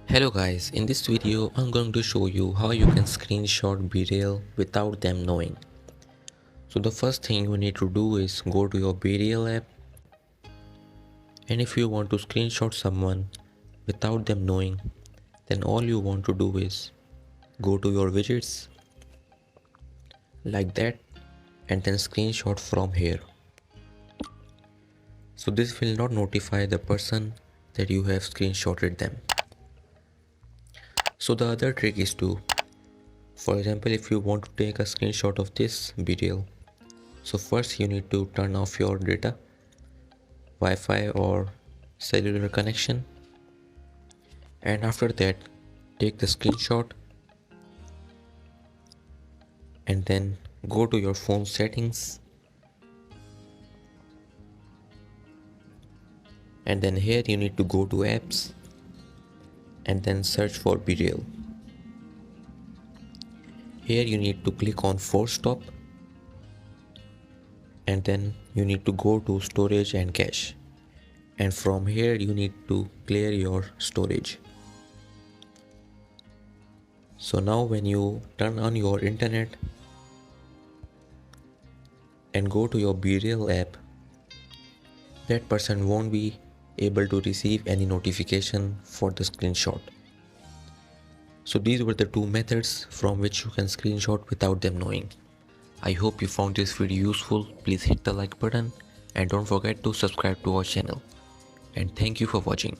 Hello guys, in this video I'm going to show you how you can screenshot BeReal without them knowing. So the first thing you need to do is go to your BeReal app, and if you want to screenshot someone without them knowing, then all you want to do is go to your widgets like that and then screenshot from here. So this will not notify the person that you have screenshotted them. So the other trick is to, for example, if you want to take a screenshot of this BeReal, so first you need to turn off your data, Wi-Fi or cellular connection, and after that take the screenshot and then go to your phone settings, and then here you need to go to apps and then search for BeReal. Here you need to click on force stop and then you need to go to storage and cache, and from here you need to clear your storage. So now when you turn on your internet and go to your BeReal app, that person won't be able to receive any notification for the screenshot. So these were the two methods from which you can screenshot without them knowing. I hope you found this video useful. Please hit the like button and don't forget to subscribe to our channel. And thank you for watching.